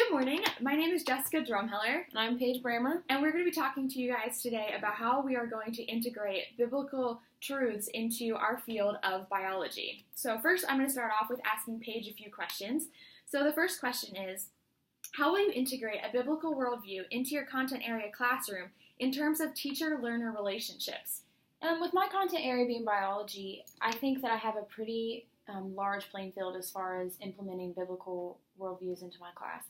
Good morning. My name is Jessica Drumheller. And I'm Paige Brammer. And we're going to be talking to you guys today about how we are going to integrate biblical truths into our field of biology. So first, I'm going to start off with asking Paige a few questions. So the first question is, how will you integrate a biblical worldview into your content area classroom in terms of teacher-learner relationships? With my content area being biology, I think that I have a pretty large playing field as far as implementing biblical worldviews into my class.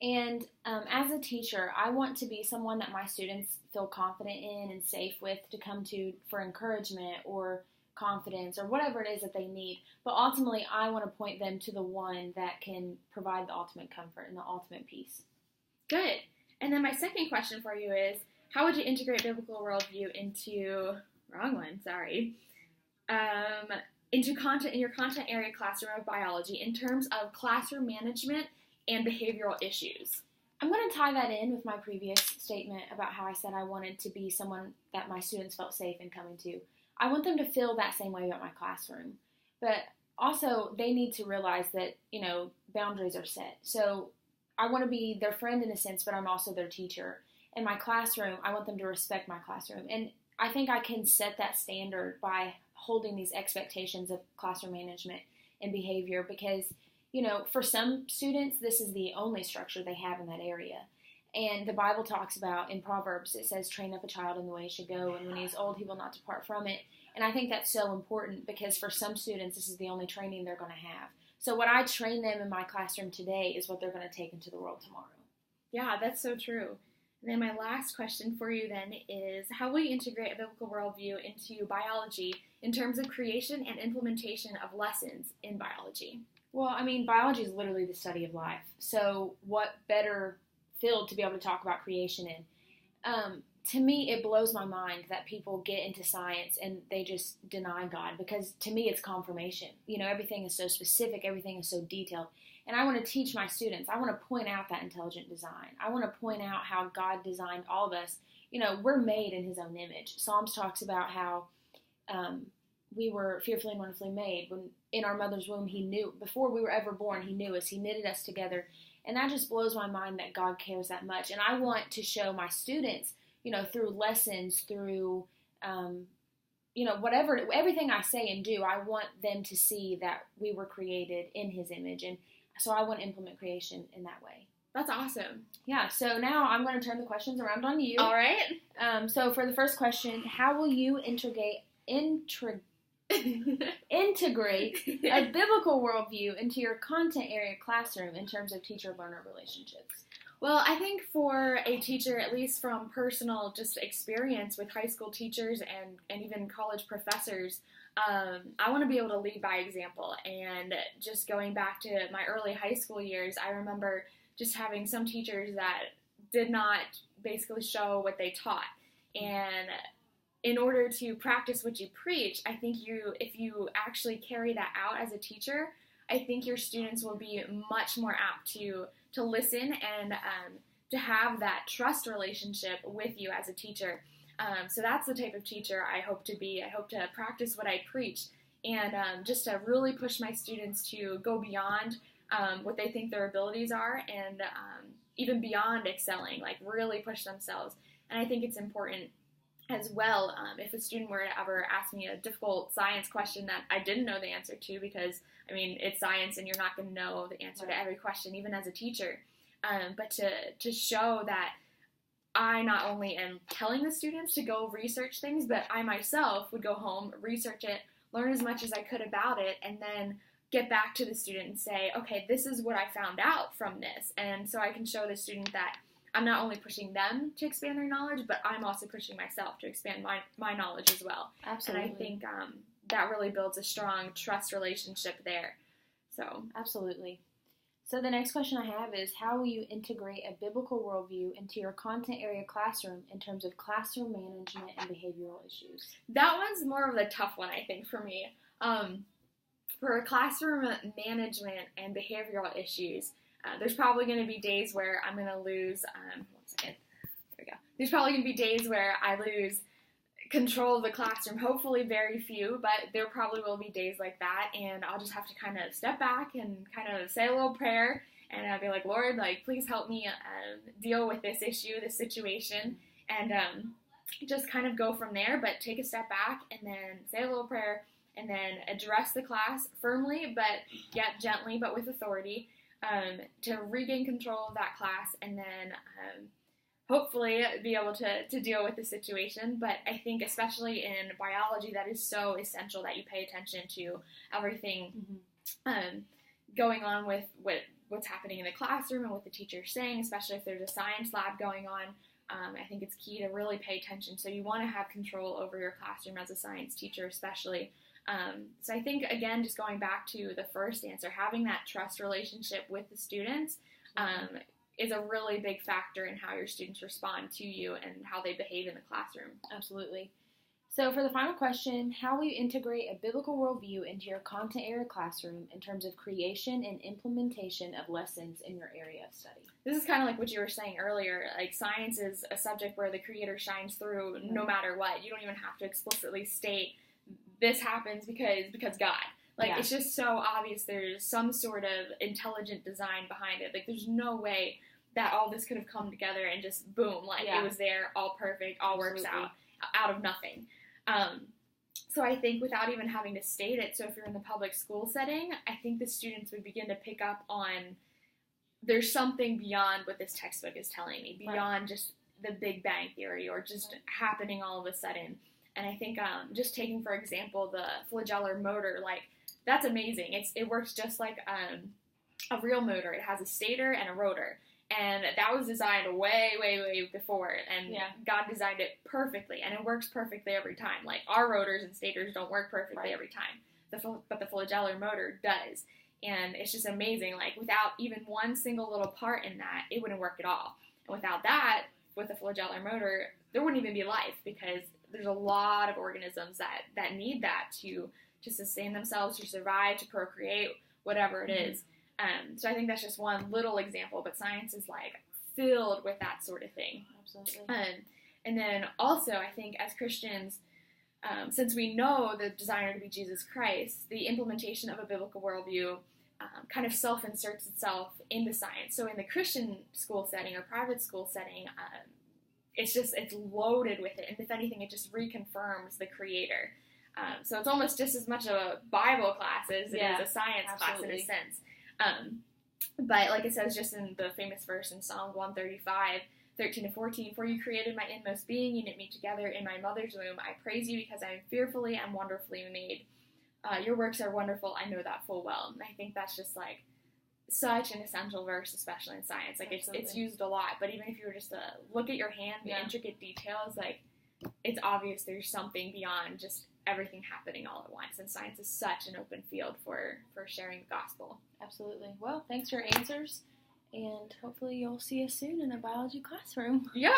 And as a teacher, I want to be someone that my students feel confident in and safe with to come to for encouragement or confidence or whatever it is that they need. But ultimately, I want to point them to the one that can provide the ultimate comfort and the ultimate peace. Good. And then my second question for you is, how would you integrate biblical worldview into in your content area classroom of biology in terms of classroom management and behavioral issues? I'm going to tie that in with my previous statement about how I said I wanted to be someone that my students felt safe in coming to. I want them to feel that same way about my classroom. But also, they need to realize that, boundaries are set. So I want to be their friend in a sense, but I'm also their teacher. In my classroom, I want them to respect my classroom. And I think I can set that standard by holding these expectations of classroom management and behavior because, for some students, this is the only structure they have in that area. And the Bible talks about, in Proverbs, it says, train up a child in the way he should go, and when he is old, he will not depart from it. And I think that's so important because for some students, this is the only training they're going to have. So what I train them in my classroom today is what they're going to take into the world tomorrow. Yeah, that's so true. And then my last question for you then is, how will you integrate a biblical worldview into biology in terms of creation and implementation of lessons in biology? Well, biology is literally the study of life. So what better field to be able to talk about creation in? To me, it blows my mind that people get into science and they just deny God because to me it's confirmation. Everything is so specific, everything is so detailed. And I want to teach my students, I want to point out that intelligent design. I want to point out how God designed all of us. We're made in his own image. Psalms talks about how we were fearfully and wonderfully made. When in our mother's womb, he knew, before we were ever born, he knew us. He knitted us together. And that just blows my mind that God cares that much. And I want to show my students, through lessons, through, everything I say and do, I want them to see that we were created in his image. And so I want to implement creation in that way. That's awesome. Yeah, so now I'm going to turn the questions around on you. All right. So for the first question, how will you integrate a biblical worldview into your content area classroom in terms of teacher-learner relationships? Well, I think for a teacher, at least from personal just experience with high school teachers and even college professors, I want to be able to lead by example. And just going back to my early high school years, I remember just having some teachers that did not basically show what they taught. And in order to practice what you preach, I think if you actually carry that out as a teacher, I think your students will be much more apt to listen and to have that trust relationship with you as a teacher. So that's the type of teacher I hope to be. I hope to practice what I preach and just to really push my students to go beyond what they think their abilities are and even beyond excelling, like really push themselves. And I think it's important as well, if a student were to ever ask me a difficult science question that I didn't know the answer to, because, it's science and you're not going to know the answer to every question, even as a teacher, but to show that I not only am telling the students to go research things, but I myself would go home, research it, learn as much as I could about it, and then get back to the student and say, okay, this is what I found out from this. And so I can show the student that I'm not only pushing them to expand their knowledge, but I'm also pushing myself to expand my knowledge as well. Absolutely. And I think that really builds a strong trust relationship there. So absolutely. So the next question I have is, how will you integrate a biblical worldview into your content area classroom in terms of classroom management and behavioral issues? That one's more of a tough one, I think, for me. For classroom management and behavioral issues, there's probably going to be days where I'm going to lose, There's probably going to be days where I lose control of the classroom, hopefully very few, but there probably will be days like that, and I'll just have to kind of step back and kind of say a little prayer and I'd be like, Lord, like, please help me deal with this issue, this situation, and just kind of go from there, but take a step back and then say a little prayer and then address the class firmly, but yet gently, but with authority, to regain control of that class, and then hopefully be able to deal with the situation. But I think especially in biology, that is so essential that you pay attention to everything going on with what's happening in the classroom and what the teacher's saying, especially if there's a science lab going on. I think it's key to really pay attention. So you want to have control over your classroom as a science teacher, especially. So I think, again, just going back to the first answer, having that trust relationship with the students is a really big factor in how your students respond to you and how they behave in the classroom. Absolutely. So for the final question, how will you integrate a biblical worldview into your content area classroom in terms of creation and implementation of lessons in your area of study? This is kind of like what you were saying earlier. Like, science is a subject where the creator shines through no matter what. You don't even have to explicitly state this happens because God. Like, it's just so obvious there's some sort of intelligent design behind it. Like, there's no way that all this could have come together and just boom, like it was there, all perfect, all works out of nothing. So I think without even having to state it, so if you're in the public school setting, I think the students would begin to pick up on there's something beyond what this textbook is telling me, beyond just the Big Bang Theory or just happening all of a sudden. And I think just taking, for example, the flagellar motor, like, that's amazing. It works just like a real motor. It has a stator and a rotor. And that was designed way, way, way before. And God designed it perfectly. And it works perfectly every time. Like, our rotors and stators don't work perfectly every time. But the flagellar motor does. And it's just amazing. Like, without even one single little part in that, it wouldn't work at all. And without that, with the flagellar motor, there wouldn't even be life, because there's a lot of organisms that need that to sustain themselves, to survive, to procreate, whatever it is. So I think that's just one little example, but science is, like, filled with that sort of thing. Absolutely. And then also, I think as Christians, since we know the designer to be Jesus Christ, the implementation of a biblical worldview kind of self-inserts itself into science. So in the Christian school setting or private school setting, it's loaded with it. And if anything, it just reconfirms the creator. So it's almost just as much a Bible class as it is a science class in a sense. But like it says just in the famous verse in Psalm 135, 13-14, for you created my inmost being, you knit me together in my mother's womb. I praise you because I am fearfully and wonderfully made. Your works are wonderful, I know that full well. And I think that's just, like, such an essential verse, especially in science. Like, it's used a lot, but even if you were just to look at your hand, the intricate details, like, it's obvious there's something beyond just everything happening all at once, and science is such an open field for sharing the gospel. Absolutely. Well, thanks for your answers, and hopefully you'll see us soon in a biology classroom. Yep.